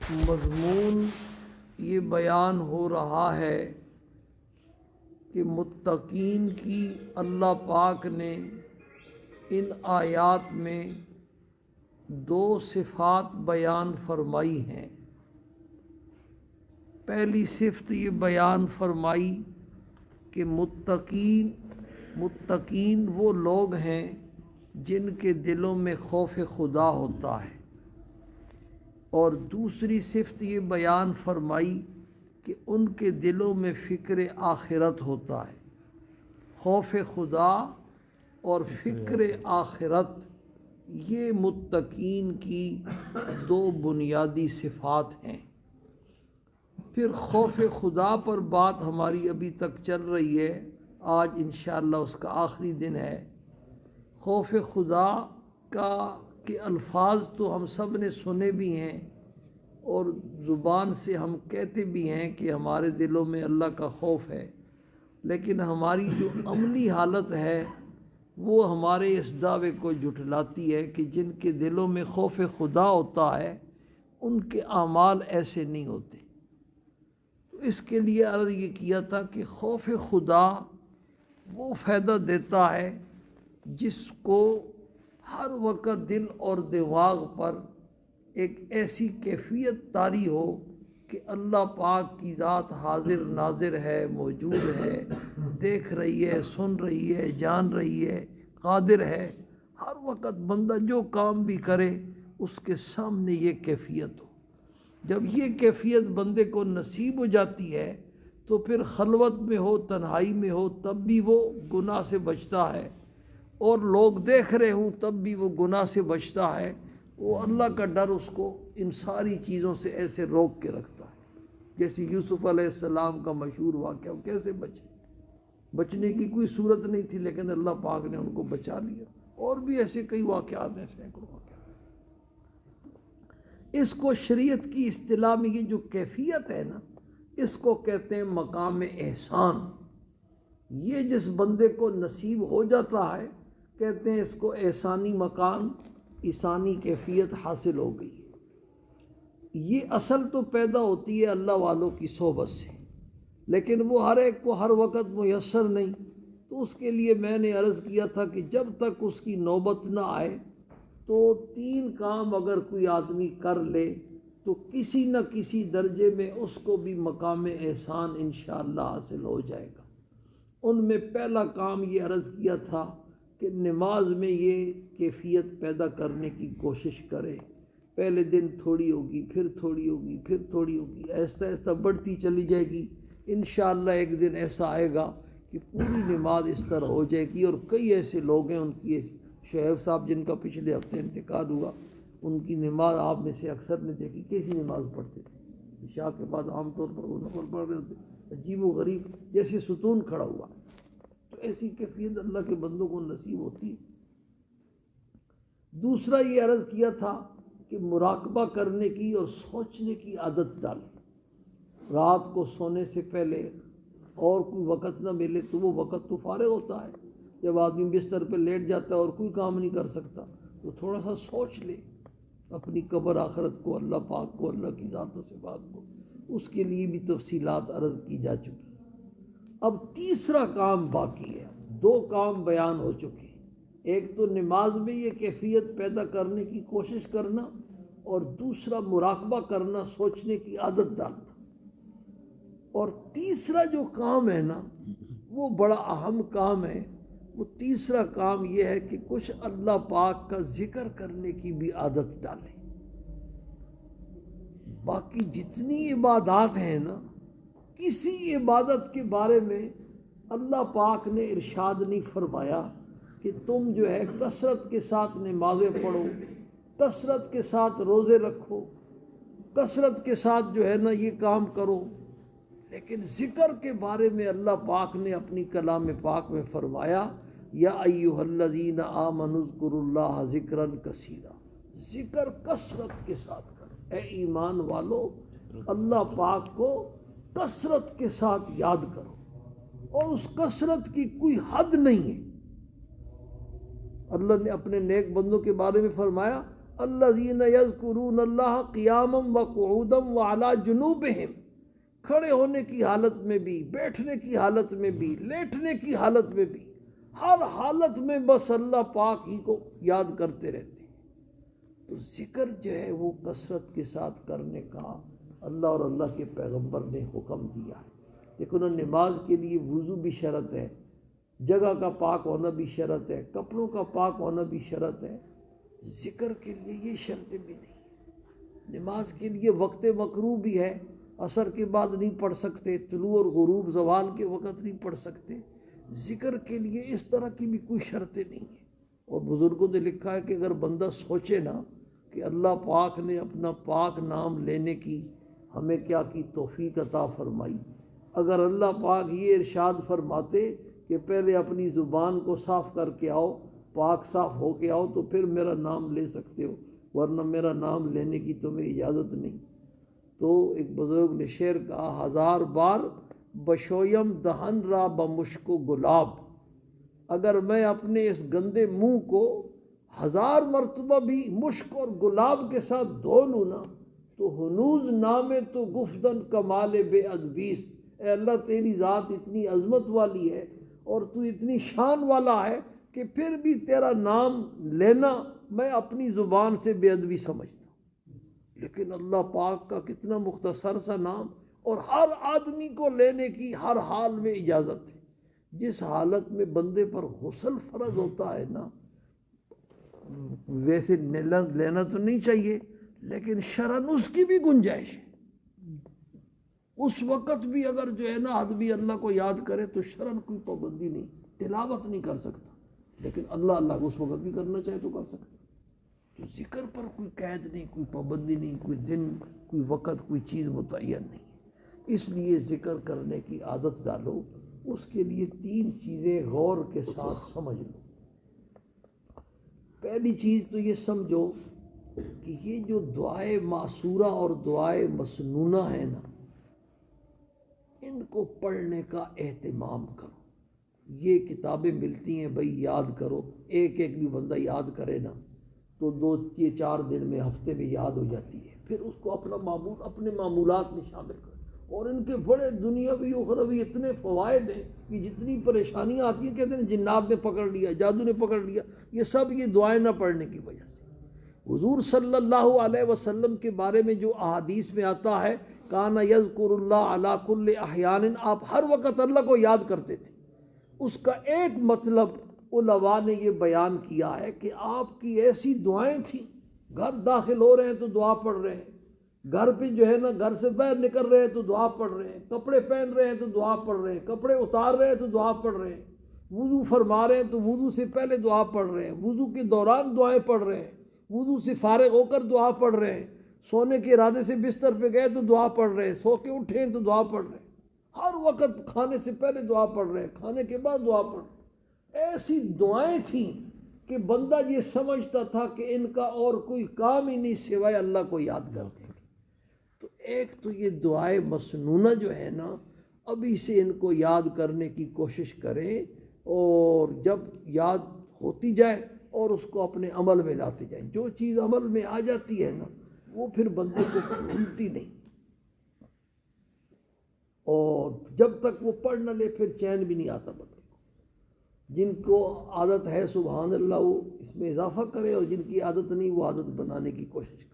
مضمون یہ بیان ہو رہا ہے کہ متقین کی اللہ پاک نے ان آیات میں دو صفات بیان فرمائی ہیں۔ پہلی صفت یہ بیان فرمائی کہ متقین وہ لوگ ہیں جن کے دلوں میں خوف خدا ہوتا ہے، اور دوسری صفت یہ بیان فرمائی کہ ان کے دلوں میں فکر آخرت ہوتا ہے۔ خوف خدا اور فکر آخرت یہ متقین کی دو بنیادی صفات ہیں۔ پھر خوف خدا پر بات ہماری ابھی تک چل رہی ہے، آج انشاءاللہ اس کا آخری دن ہے۔ خوف خدا کے الفاظ تو ہم سب نے سنے بھی ہیں اور زبان سے ہم کہتے بھی ہیں کہ ہمارے دلوں میں اللہ کا خوف ہے، لیکن ہماری جو عملی حالت ہے وہ ہمارے اس دعوے کو جھٹلاتی ہے کہ جن کے دلوں میں خوف خدا ہوتا ہے ان کے اعمال ایسے نہیں ہوتے۔ تو اس کے لیے عرض یہ کیا تھا کہ خوف خدا وہ فائدہ دیتا ہے جس کو ہر وقت دل اور دماغ پر ایک ایسی کیفیت طاری ہو کہ اللہ پاک کی ذات حاضر ناظر ہے، موجود ہے، دیکھ رہی ہے، سن رہی ہے، جان رہی ہے، قادر ہے۔ ہر وقت بندہ جو کام بھی کرے اس کے سامنے یہ کیفیت ہو۔ جب یہ کیفیت بندے کو نصیب ہو جاتی ہے تو پھر خلوت میں ہو، تنہائی میں ہو، تب بھی وہ گناہ سے بچتا ہے، اور لوگ دیکھ رہے ہوں تب بھی وہ گناہ سے بچتا ہے۔ وہ اللہ کا ڈر اس کو ان ساری چیزوں سے ایسے روک کے رکھتا ہے، جیسے یوسف علیہ السلام کا مشہور واقعہ، وہ کیسے بچنے کی کوئی صورت نہیں تھی لیکن اللہ پاک نے ان کو بچا لیا۔ اور بھی ایسے کئی واقعات ہیں، سینکڑوں واقعات۔ اس کو شریعت کی اصطلاح میں یہ جو کیفیت ہے نا، اس کو کہتے ہیں مقام احسان۔ یہ جس بندے کو نصیب ہو جاتا ہے کہتے ہیں اس کو احسانی مقام، احسانی کیفیت حاصل ہو گئی۔ یہ اصل تو پیدا ہوتی ہے اللہ والوں کی صحبت سے، لیکن وہ ہر ایک کو ہر وقت میسر نہیں۔ تو اس کے لیے میں نے عرض کیا تھا کہ جب تک اس کی نوبت نہ آئے تو 3 کام اگر کوئی آدمی کر لے تو کسی نہ کسی درجے میں اس کو بھی مقام احسان انشاءاللہ حاصل ہو جائے گا۔ ان میں پہلا کام یہ عرض کیا تھا کہ نماز میں یہ کیفیت پیدا کرنے کی کوشش کرے۔ پہلے دن تھوڑی ہوگی، پھر تھوڑی ہوگی، پھر تھوڑی ہوگی، آہستہ آہستہ بڑھتی چلی جائے گی۔ انشاءاللہ ایک دن ایسا آئے گا کہ پوری نماز اس طرح ہو جائے گی۔ اور کئی ایسے لوگ ہیں، ان کی شعیب صاحب جن کا پچھلے ہفتے انتقال ہوا، ان کی نماز آپ میں سے اکثر نے دیکھی کیسی نماز پڑھتے تھے۔ عشاء کے بعد عام طور پر وہ نفل پڑھ رہے ہوتے، عجیب و غریب جیسے ستون کھڑا ہوا۔ تو ایسی کیفیت اللہ کے بندوں کو نصیب ہوتی ہے۔ دوسرا یہ عرض کیا تھا کہ مراقبہ کرنے کی اور سوچنے کی عادت ڈالیں۔ رات کو سونے سے پہلے اور کوئی وقت نہ ملے تو وہ وقت تو فارغ ہوتا ہے، جب آدمی بستر پہ لیٹ جاتا ہے اور کوئی کام نہیں کر سکتا تو تھوڑا سا سوچ لے اپنی قبر آخرت کو، اللہ پاک کو، اللہ کی ذات و صفات کو۔ اس کے لیے بھی تفصیلات عرض کی جا چکی۔ اب تیسرا کام باقی ہے۔ 2 کام بیان ہو چکے ہیں، ایک تو نماز میں یہ کیفیت پیدا کرنے کی کوشش کرنا، اور دوسرا مراقبہ کرنا، سوچنے کی عادت ڈالنا۔ اور تیسرا جو کام ہے نا وہ بڑا اہم کام ہے۔ وہ تیسرا کام یہ ہے کہ کچھ اللہ پاک کا ذکر کرنے کی بھی عادت ڈالیں۔ باقی جتنی عبادات ہیں نا، کسی عبادت کے بارے میں اللہ پاک نے ارشاد نہیں فرمایا کہ تم جو ہے کثرت کے ساتھ نمازیں پڑھو، کثرت کے ساتھ روزے رکھو، کثرت کے ساتھ جو ہے نا یہ کام کرو۔ لیکن ذکر کے بارے میں اللہ پاک نے اپنی کلام پاک میں فرمایا، یا ایھا الذین آمنوا اذکروا اللہ ذکرا کثیرا۔ ذکر کثرت کے ساتھ کرو، اے ایمان والو اللہ پاک کو کثرت کے ساتھ یاد کرو، اور اس کثرت کی کوئی حد نہیں ہے۔ اللہ نے اپنے نیک بندوں کے بارے میں فرمایا، الذین یذکرون اللہ قیاما وقعودا وعلی جنوبہم، کھڑے ہونے کی حالت میں بھی، بیٹھنے کی حالت میں بھی، لیٹنے کی حالت میں بھی، ہر حالت میں بس اللہ پاک ہی کو یاد کرتے رہتے ہیں۔ تو ذکر جو ہے وہ کثرت کے ساتھ کرنے کا اللہ اور اللہ کے پیغمبر نے حکم دیا ہے۔ لیکن نماز کے لیے وضو بھی شرط ہے، جگہ کا پاک ہونا بھی شرط ہے، کپڑوں کا پاک ہونا بھی شرط ہے۔ ذکر کے لیے یہ شرطیں بھی نہیں۔ نماز کے لیے وقت مکروہ بھی ہے، عصر کے بعد نہیں پڑھ سکتے، طلوع اور غروب زوال کے وقت نہیں پڑھ سکتے۔ ذکر کے لیے اس طرح کی بھی کوئی شرطیں نہیں ہیں۔ اور بزرگوں نے لکھا ہے کہ اگر بندہ سوچے نا کہ اللہ پاک نے اپنا پاک نام لینے کی ہمیں کیا کی توفیق عطا فرمائی، اگر اللہ پاک یہ ارشاد فرماتے کہ پہلے اپنی زبان کو صاف کر کے آؤ، پاک صاف ہو کے آؤ، تو پھر میرا نام لے سکتے ہو، ورنہ میرا نام لینے کی تمہیں اجازت نہیں۔ تو ایک بزرگ نے شعر کہا، 1000 بار بشویم دہن را بمشک و گلاب، اگر میں اپنے اس گندے منہ کو 1000 مرتبہ بھی مشک اور گلاب کے ساتھ دھو لوں نا تو ہنوز نامے تو گفتن کمال بے ادبیس، اے اللہ تیری ذات اتنی عظمت والی ہے اور تو اتنی شان والا ہے کہ پھر بھی تیرا نام لینا میں اپنی زبان سے بے ادبی سمجھتا ہوں۔ لیکن اللہ پاک کا کتنا مختصر سا نام، اور ہر آدمی کو لینے کی ہر حال میں اجازت ہے۔ جس حالت میں بندے پر غسل فرض ہوتا ہے نا، ویسے لینا تو نہیں چاہیے، لیکن شرعاً اس کی بھی گنجائش ہے۔ اس وقت بھی اگر جو ہے نا آدمی اللہ کو یاد کرے تو شرعاً کوئی پابندی نہیں، تلاوت نہیں کر سکتا، لیکن اللہ کو اس وقت بھی کرنا چاہے تو کر سکتا۔ تو ذکر پر کوئی قید نہیں، کوئی پابندی نہیں، کوئی دن، کوئی وقت، کوئی چیز متعین نہیں۔ اس لیے ذکر کرنے کی عادت ڈالو، اس کے لیے 3 چیزیں غور کے ساتھ سمجھ لو۔ پہلی چیز تو یہ سمجھو کہ یہ جو دعائے معصورہ اور دعائے مسنونہ ہے نا، ان کو پڑھنے کا اہتمام کرو۔ یہ کتابیں ملتی ہیں بھائی، یاد کرو، ایک بھی بندہ یاد کرے نا تو 2-4 دن میں، ہفتے میں یاد ہو جاتی ہے۔ پھر اس کو اپنے معمولات میں شامل کرو۔ اور ان کے بڑے دنیاوی اخروی اتنے فوائد ہیں کہ جتنی پریشانیاں آتی ہیں، کہتے ہیں جنات نے پکڑ لیا، جادو نے پکڑ لیا، یہ سب یہ دعائیں نہ پڑھنے کی وجہ سے۔ حضور صلی اللہ علیہ وسلم کے بارے میں جو احادیث میں آتا ہے، کانا یذکر اللہ علی کل احیان، آپ ہر وقت اللہ کو یاد کرتے تھے۔ اس کا ایک مطلب علماء نے یہ بیان کیا ہے کہ آپ کی ایسی دعائیں تھیں، گھر داخل ہو رہے ہیں تو دعا پڑھ رہے ہیں، گھر پہ جو ہے نا گھر سے باہر نکل رہے ہیں تو دعا پڑھ رہے ہیں، کپڑے پہن رہے ہیں تو دعا پڑھ رہے ہیں، کپڑے اتار رہے ہیں تو دعا پڑھ رہے ہیں، وضو فرما رہے ہیں تو وضو سے پہلے دعا پڑھ رہے ہیں، وضو کے دوران دعائیں پڑھ رہے ہیں، وضو سے فارغ ہو کر دعا پڑھ رہے ہیں، سونے کے ارادے سے بستر پہ گئے تو دعا پڑھ رہے ہیں، سو کے اٹھے ہیں تو دعا پڑھ رہے ہیں، ہر وقت کھانے سے پہلے دعا پڑھ رہے ہیں، کھانے کے بعد دعا پڑھ رہے ہیں۔ ایسی دعائیں تھیں کہ بندہ یہ سمجھتا تھا کہ ان کا اور کوئی کام ہی نہیں سوائے اللہ کو یاد کرنے کے۔ تو ایک تو یہ دعائیں مسنونہ جو ہے نا، ابھی سے ان کو یاد کرنے کی کوشش کریں، اور جب یاد ہوتی جائے اور اس کو اپنے عمل میں لاتے جائیں۔ جو چیز عمل میں آ جاتی ہے نا، وہ پھر بندے کو بھولتی نہیں، اور جب تک وہ پڑھ نہ لے پھر چین بھی نہیں آتا بندے کو۔ جن کو عادت ہے سبحان اللہ، وہ اس میں اضافہ کرے، اور جن کی عادت نہیں وہ عادت بنانے کی کوشش کرے۔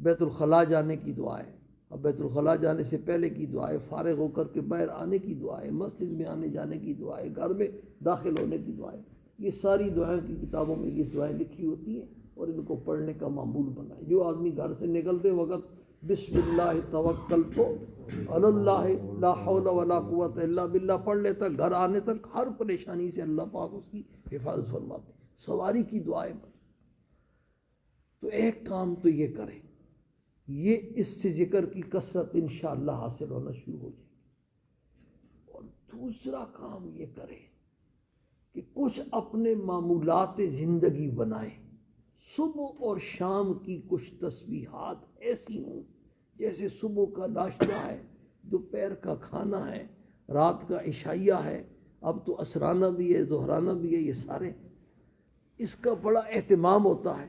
بیت الخلاء جانے کی دعا ہے، اب بیت الخلاء جانے سے پہلے کی دعا ہے، فارغ ہو کر کے باہر آنے کی دعا ہے، مسجد میں آنے جانے کی دعا ہے، گھر میں داخل ہونے کی دعا ہے۔ یہ ساری دعائیں کی کتابوں میں یہ دعائیں لکھی ہوتی ہیں، اور ان کو پڑھنے کا معمول بنائیں۔ جو آدمی گھر سے نکلتے وقت بسم اللہ توکلت علی اللہ لا حول ولا قوت الا باللہ پڑھ لیتا، گھر آنے تک ہر پریشانی سے اللہ پاک اس کی حفاظت فرماتے۔ سواری کی دعائیں پڑھ۔ تو ایک کام تو یہ کریں، یہ اس سے ذکر کی کثرت انشاءاللہ حاصل ہونا شروع ہو جائے گی۔ اور دوسرا کام یہ کریں کہ کچھ اپنے معمولات زندگی بنائیں۔ صبح اور شام کی کچھ تسبیحات ایسی ہوں جیسے صبح کا ناشتہ ہے، دوپہر کا کھانا ہے، رات کا عشائیہ ہے، اب تو عصرانہ بھی ہے، ظہرانہ بھی ہے، یہ سارے اس کا بڑا اہتمام ہوتا ہے۔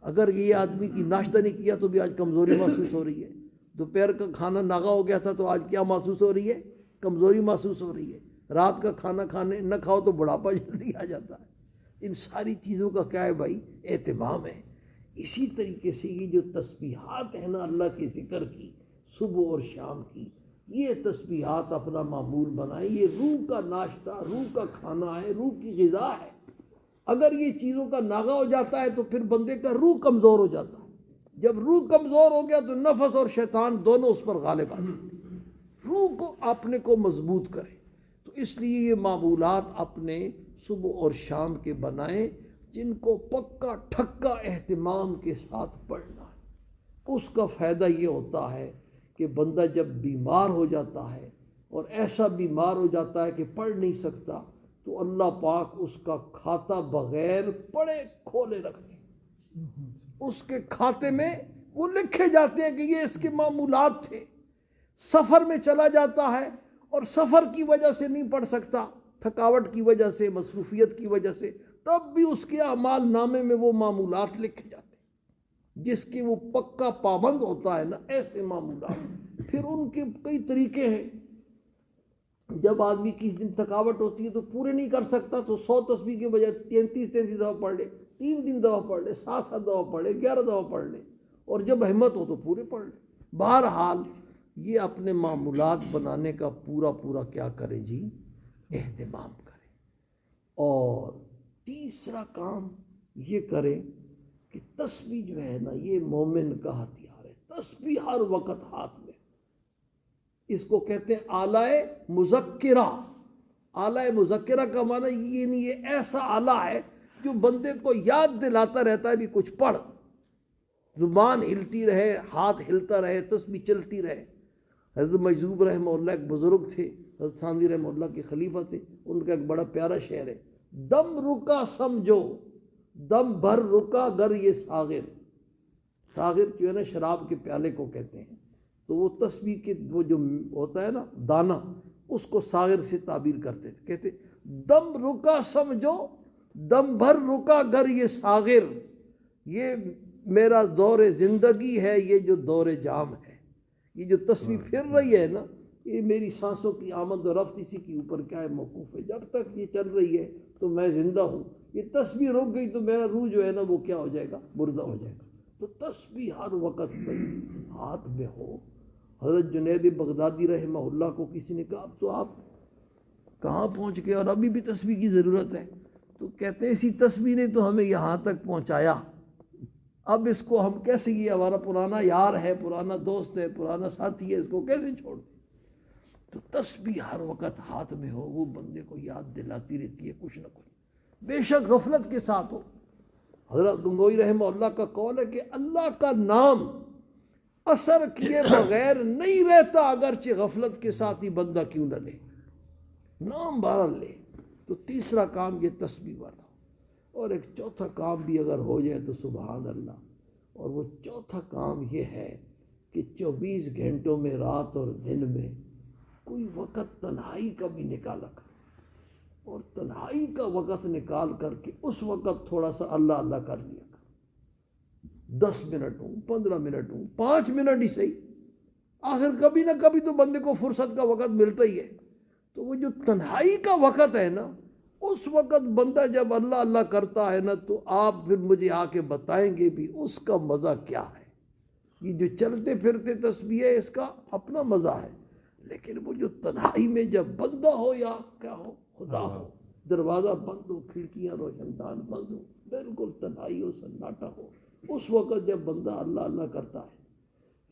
اگر یہ آدمی کی ناشتہ نہیں کیا تو بھی آج کمزوری محسوس ہو رہی ہے، دوپہر کا کھانا ناغا ہو گیا تھا تو آج کیا محسوس ہو رہی ہے؟ کمزوری محسوس ہو رہی ہے، رات کا کھانا نہ کھاؤ تو بڑھاپا جلدی آ جاتا ہے۔ ان ساری چیزوں کا کیا ہے بھائی؟ اہتمام ہے۔ اسی طریقے سے یہ جو تسبیحات ہیں نا اللہ کے ذکر کی صبح اور شام کی، یہ تسبیحات اپنا معمول بنائیں۔ یہ روح کا ناشتہ، روح کا کھانا ہے، روح کی غذا ہے۔ اگر یہ چیزوں کا ناغا ہو جاتا ہے تو پھر بندے کا روح کمزور ہو جاتا ہے۔ جب روح کمزور ہو گیا تو نفس اور شیطان دونوں اس پر غالب آ جاتے ہیں۔ روح کو اپنے کو مضبوط کرے، تو اس لیے یہ معمولات اپنے صبح اور شام کے بنائیں جن کو پکا ٹھکا اہتمام کے ساتھ پڑھنا ہے۔ اس کا فائدہ یہ ہوتا ہے کہ بندہ جب بیمار ہو جاتا ہے اور ایسا بیمار ہو جاتا ہے کہ پڑھ نہیں سکتا تو اللہ پاک اس کا کھاتا بغیر پڑھے کھولے رکھتے ہیں۔ اس کے کھاتے میں وہ لکھے جاتے ہیں کہ یہ اس کے معمولات تھے۔ سفر میں چلا جاتا ہے اور سفر کی وجہ سے نہیں پڑھ سکتا، تھکاوٹ کی وجہ سے، مصروفیت کی وجہ سے، تب بھی اس کے اعمال نامے میں وہ معمولات لکھے جاتے ہیں۔ جس کے وہ پکا پابند ہوتا ہے نا، ایسے معمولات، پھر ان کے کئی طریقے ہیں۔ جب آدمی کس دن تھکاوٹ ہوتی ہے تو پورے نہیں کر سکتا تو 100 تسبیح کے بجائے 33 دفعہ پڑھ لے، 3 دن دفعہ پڑھ لے، 7 دفعہ پڑھ لے، 11 دفعہ پڑھ لے، اور جب ہمت ہو تو پورے پڑھ لے۔ بہرحال یہ اپنے معمولات بنانے کا پورا کیا کرے جی؟ اہتمام کرے۔ اور تیسرا کام یہ کرے کہ تسبیح جو ہے نا یہ مومن کا ہتھیار ہے۔ تسبیح ہر وقت ہاتھ میں، اس کو کہتے ہیں آلہ مذکرہ۔ آلہ مذکرہ کا معنی یہ نہیں، یہ ایسا آلہ ہے جو بندے کو یاد دلاتا رہتا ہے بھی کچھ پڑھ، زبان ہلتی رہے، ہاتھ ہلتا رہے، تسبیح چلتی رہے۔ حضرت مجذوب رحمہ اللہ ایک بزرگ تھے، حضرت ثانوی رحمہ اللہ کے خلیفہ تھے، ان کا ایک بڑا پیارا شعر ہے، دم رکا سمجھو دم بھر رکا گر یہ ساغر۔ ساغر جو ہے نا شراب کے پیالے کو کہتے ہیں، تو وہ تسبیح کے وہ جو ہوتا ہے نا دانہ، اس کو ساغر سے تعبیر کرتے تھے، کہتے دم رکا سمجھو دم بھر رکا گر یہ ساغر، یہ میرا دور زندگی ہے، یہ جو دور جام ہے۔ یہ جو تسبیح پھر رہی ہے نا، یہ میری سانسوں کی آمد و رفت اسی کے اوپر کیا ہے؟ موقوف ہے۔ جب تک یہ چل رہی ہے تو میں زندہ ہوں، یہ تسبیح رک گئی تو میرا روح جو ہے نا وہ کیا ہو جائے گا؟ مردہ ہو جائے گا۔ تو تسبیح ہر وقت ہاتھ میں ہو۔ حضرت جنید بغدادی رحمہ اللہ کو کسی نے کہا اب تو آپ کہاں پہنچ گئے اور ابھی بھی تسبیح کی ضرورت ہے؟ تو کہتے ہیں اسی تسبیح نے تو ہمیں یہاں تک پہنچایا، اب اس کو ہم کیسے، یہ ہمارا پرانا یار ہے، پرانا دوست ہے، پرانا ساتھی ہے، اس کو کیسے چھوڑ دیں؟ تو تسبیح ہر وقت ہاتھ میں ہو، وہ بندے کو یاد دلاتی رہتی ہے کچھ نہ کچھ، بے شک غفلت کے ساتھ ہو۔ حضرت گنگوئی رحمہ اللہ کا قول ہے کہ اللہ کا نام اثر کیے بغیر نہیں رہتا، اگرچہ غفلت کے ساتھ ہی بندہ کیوں نہ لے، نام بارہ لے۔ تو تیسرا کام یہ تسبیح والا، اور ایک چوتھا کام بھی اگر ہو جائے تو سبحان اللہ، اور وہ چوتھا کام یہ ہے کہ 24 گھنٹوں میں رات اور دن میں کوئی وقت تنہائی کا بھی نکالا کر، اور تنہائی کا وقت نکال کر کے اس وقت تھوڑا سا اللہ اللہ کر لیا کر، 10 منٹ ہوں، 15 منٹ ہوں، 5 منٹ ہی صحیح، آخر کبھی نہ کبھی تو بندے کو فرصت کا وقت ملتا ہی ہے۔ تو وہ جو تنہائی کا وقت ہے نا، اس وقت بندہ جب اللہ اللہ کرتا ہے نا، تو آپ پھر مجھے آ کے بتائیں گے بھی اس کا مزہ کیا ہے۔ یہ جو چلتے پھرتے تسبیح ہے اس کا اپنا مزہ ہے، لیکن وہ جو تنہائی میں جب بندہ ہو یا کیا ہو، خدا ہو، دروازہ بند ہو، کھڑکیاں روشن دان بند ہو، بالکل تنہائی ہو، سناٹا ہو، اس وقت جب بندہ اللہ اللہ کرتا ہے،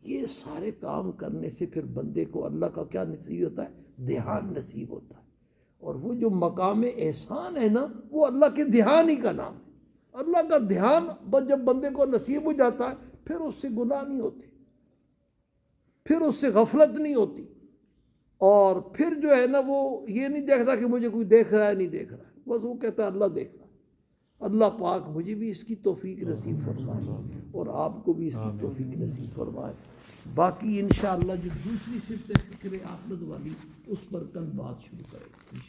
یہ سارے کام کرنے سے پھر بندے کو اللہ کا کیا نصیب ہوتا ہے؟ دھیان نصیب ہوتا ہے۔ اور وہ جو مقام احسان ہے نا، وہ اللہ کے دھیان ہی کا نام ہے۔ اللہ کا دھیان جب بندے کو نصیب ہو جاتا ہے، پھر اس سے گناہ نہیں ہوتے، پھر اس سے غفلت نہیں ہوتی، اور پھر جو ہے نا وہ یہ نہیں دیکھتا کہ مجھے کوئی دیکھ رہا ہے نہیں دیکھ رہا ہے، بس وہ کہتا ہے اللہ دیکھ رہا ہے۔ اللہ پاک مجھے بھی اس کی توفیق نصیب فرمائے اور آپ کو بھی اس کی توفیق نصیب فرمائے۔ باقی انشاءاللہ جو دوسری صفت ہے فکر آخرت والی، اس پر کل بات شروع کریں گے۔